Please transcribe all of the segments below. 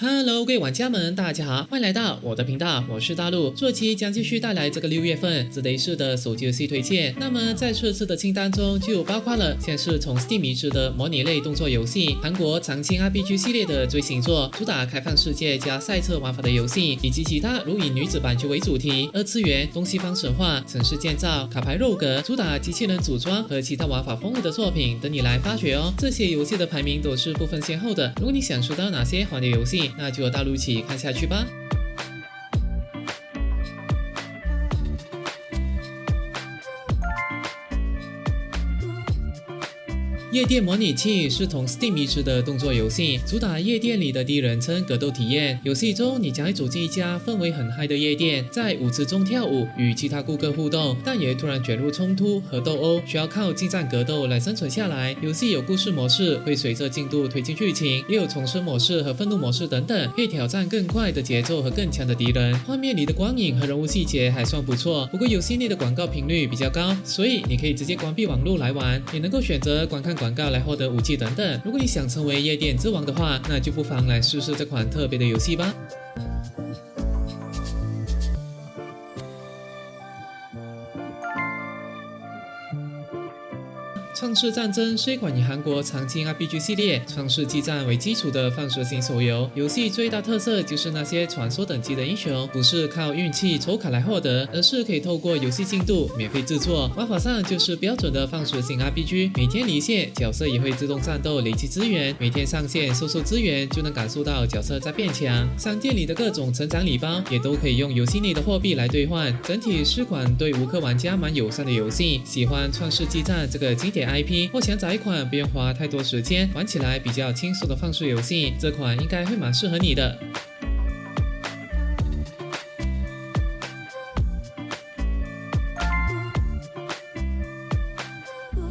Hello，各位玩家们，大家好，欢迎来到我的频道，我是大陆。这期将继续带来这个6月份自雷士的手机游戏推荐。那么在这次的清单中就包括了像是从 Steam 移植的模拟类动作游戏，韩国长青 RPG 系列的追星作，主打开放世界加赛车玩法的游戏，以及其他如以女子板球为主题、二次元、东西方神话、城市建造、卡牌肉格，主打机器人组装和其他玩法丰富的作品等你来发掘哦。这些游戏的排名都是不分先后的，如果你想知道哪些好的游戏，那就和大陆一起看下去吧。夜店模拟器是同 Steam 移植的动作游戏，主打夜店里的第一人称格斗体验。游戏中，你将会走进一家氛围很嗨的夜店，在舞池中跳舞，与其他顾客互动，但也突然卷入冲突和斗殴，需要靠近战格斗来生存下来。游戏有故事模式，会随着进度推进剧情，也有重生模式和愤怒模式等等，可以挑战更快的节奏和更强的敌人。画面里的光影和人物细节还算不错，不过游戏内的广告频率比较高，所以你可以直接关闭网络来玩，也能够选择观看广告来获得武器等等。如果你想成为夜店之王的话，那就不妨来试试这款特别的游戏吧。创世战争是一款以韩国长青 RPG 系列创世纪战为基础的放射型手游。游戏最大特色就是那些传说等级的英雄不是靠运气抽卡来获得，而是可以透过游戏进度免费制作。玩法上就是标准的放射型 RPG， 每天离线角色也会自动战斗累积资源，每天上线收资源就能感受到角色在变强。商店里的各种成长礼包也都可以用游戏内的货币来兑换。整体是款对无氪玩家蛮友善的游戏。喜欢创世纪战这个经典IP， 或想找一款不用花太多时间，玩起来比较轻松的放水游戏，这款应该会蛮适合你的。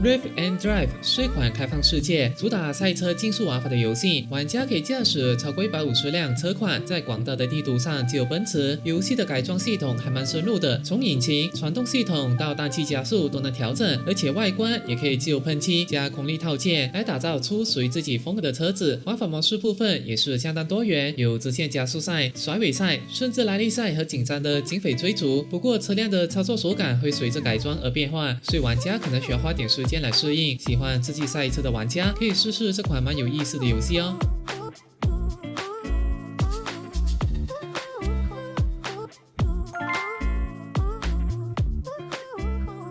Rift and Drive 是一款开放世界、主打赛车竞速玩法的游戏，玩家可以驾驶超过150辆车款，在广大的地图上自由奔驰。游戏的改装系统还蛮深入的，从引擎、传动系统到氮气加速都能调整，而且外观也可以自由喷漆加空力套件来打造出属于自己风格的车子。玩法模式部分也是相当多元，有直线加速赛、甩尾赛，甚至来力赛和紧张的警匪追逐。不过车辆的操作手感会随着改装而变化，所以玩家可能需要花点时间来适应。喜欢刺激赛车的玩家可以试试这款蛮有意思的游戏哦。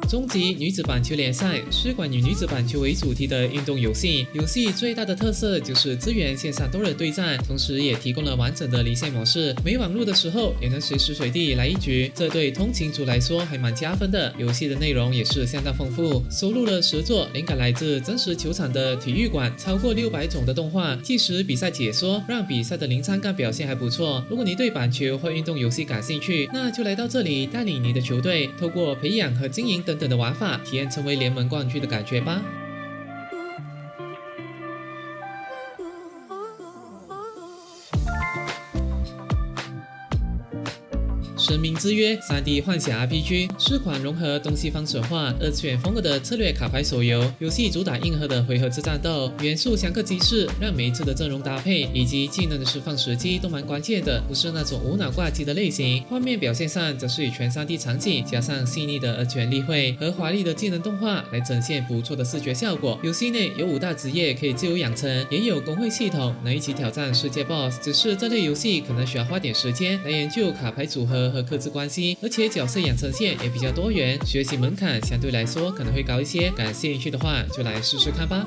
终极女子板球联赛是款以女子板球为主题的运动游戏。游戏最大的特色就是支援线上多人对战，同时也提供了完整的离线模式，没网络的时候也能随时随地来一局，这对通勤族来说还蛮加分的。游戏的内容也是相当丰富，收录了10作灵感来自真实球场的体育馆，超过600种的动画、计时比赛解说，让比赛的临场感表现还不错。如果你对板球或运动游戏感兴趣，那就来到这里带领你的球队，透过培养和经营等的玩法，体验成为联盟冠军的感觉吧。神明之约 3D 幻想 RPG 是款融合东西方神话、二次元风格的策略卡牌手游。游戏主打硬核的回合制战斗，元素相克机制让每一次的阵容搭配以及技能的释放时机都蛮关键的，不是那种无脑挂机的类型。画面表现上则是以全 3D 场景加上细腻的二次元立绘和华丽的技能动画来呈现不错的视觉效果。游戏内有5大职业可以自由养成，也有工会系统能一起挑战世界 BOSS。只是这类游戏可能需要花点时间来研究卡牌组合和客制关系，而且角色养成线也比较多元，学习门槛相对来说可能会高一些。感兴趣的话就来试试看吧。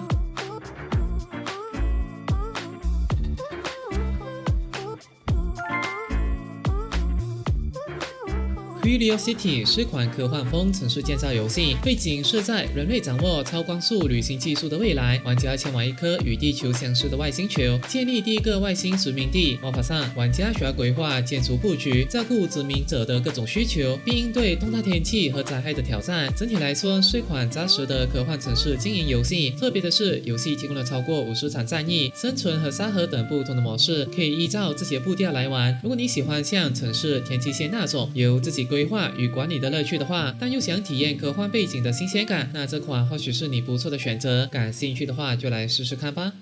Curiosity 是款科幻风城市建造游戏，背景是在人类掌握超光速旅行技术的未来，玩家前往一颗与地球相似的外星球，建立第一个外星殖民地。玩法上，玩家需要规划建筑布局，照顾殖民者的各种需求，并应对动态天气和灾害的挑战。整体来说，是一款扎实的科幻城市经营游戏。特别的是，游戏提供了超过50场战役、生存和沙盒等不同的模式，可以依照自己的步调来玩。如果你喜欢像城市、天际线那种由自己规划与管理的乐趣的话，但又想体验科幻背景的新鲜感，那这款或许是你不错的选择。感兴趣的话就来试试看吧。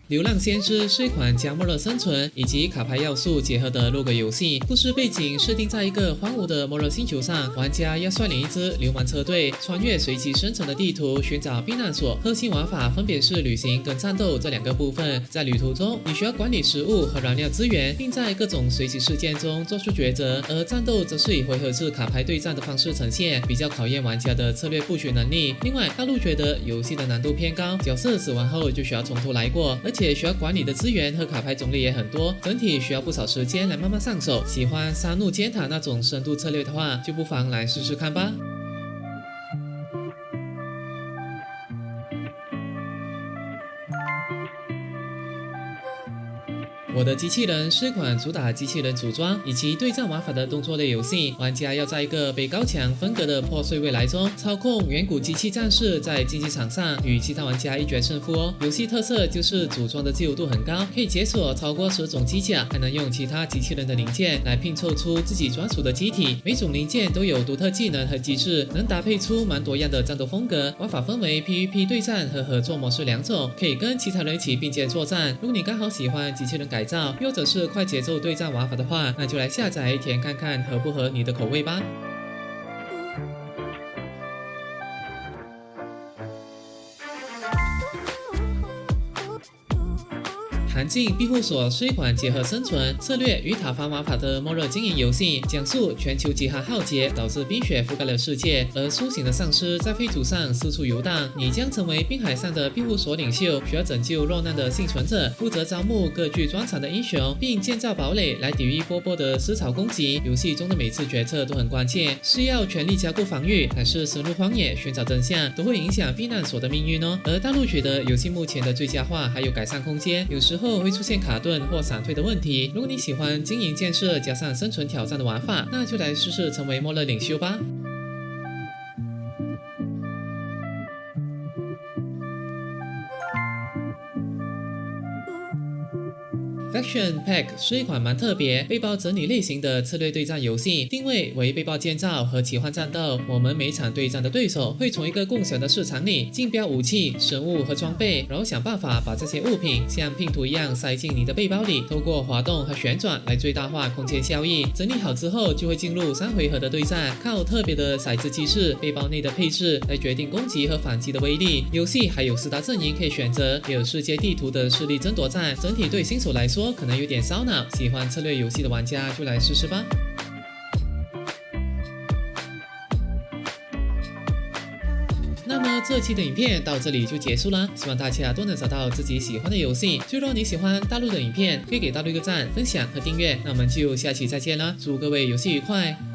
流浪先知是一款将末日生存以及卡牌要素结合的洛格游戏，故事背景设定在一个荒芜的末日星球上，玩家要率领一支流氓车队穿越随机生成的地图寻找避难所。核心玩法分别是旅行跟战斗这两个部分。在旅途中，你需要管理食物和燃料资源，并在各种随机事件中做出抉择；而战斗则是以回合制卡牌对战的方式呈现，比较考验玩家的策略布局能力。另外，大陆觉得游戏的难度偏高，角色死亡后就需要从头来过，而且需要管理的资源和卡牌种类也很多，整体需要不少时间来慢慢上手。喜欢杀戮尖塔那种深度策略的话，就不妨来试试看吧。我的机器人是一款主打机器人组装以及对战玩法的动作类游戏，玩家要在一个被高墙分隔的破碎未来中，操控远古机器战士在竞技场上与其他玩家一决胜负哦。游戏特色就是组装的自由度很高，可以解锁超过10种机甲，还能用其他机器人的零件来拼凑出自己专属的机体。每种零件都有独特技能和机制，能搭配出蛮多样的战斗风格。玩法分为 PVP 对战和合作模式两种，可以跟其他人一起并肩作战。如果你刚好喜欢机器人改造，又或者是快节奏对战玩法的话，那就来下载体验看看合不合你的口味吧。寒境庇护所是一款结合生存、策略与塔防玩法的末日经营游戏，讲述全球极寒浩劫导致冰雪覆盖了世界，而苏醒的丧尸在废土上四处游荡。你将成为冰海上的庇护所领袖，需要拯救落难的幸存者，负责招募各具专长的英雄，并建造堡垒来抵御一波波的尸潮攻击。游戏中的每次决策都很关键，是要全力加固防御，还是深入荒野寻找真相，都会影响避难所的命运哦。而大陆觉得游戏目前的最佳化还有改善空间，有时候会出现卡顿或闪退的问题。如果你喜欢经营建设加上生存挑战的玩法，那就来试试成为末日领袖吧。Faction Pack 是一款蛮特别、背包整理类型的策略对战游戏，定位为背包建造和奇幻战斗。我们每场对战的对手会从一个共享的市场里竞标武器、生物和装备，然后想办法把这些物品像拼图一样塞进你的背包里，透过滑动和旋转来最大化空间效益。整理好之后，就会进入3回合的对战，靠特别的骰子机制、背包内的配置来决定攻击和反击的威力。游戏还有10大阵营可以选择，也有世界地图的势力争夺战，整体对新手来说可能有点烧脑，喜欢策略游戏的玩家就来试试吧。那么这期的影片到这里就结束了，希望大家都能找到自己喜欢的游戏。如果你喜欢大陆的影片，可以给大陆一个赞、分享和订阅。那我们就下期再见了，祝各位游戏愉快。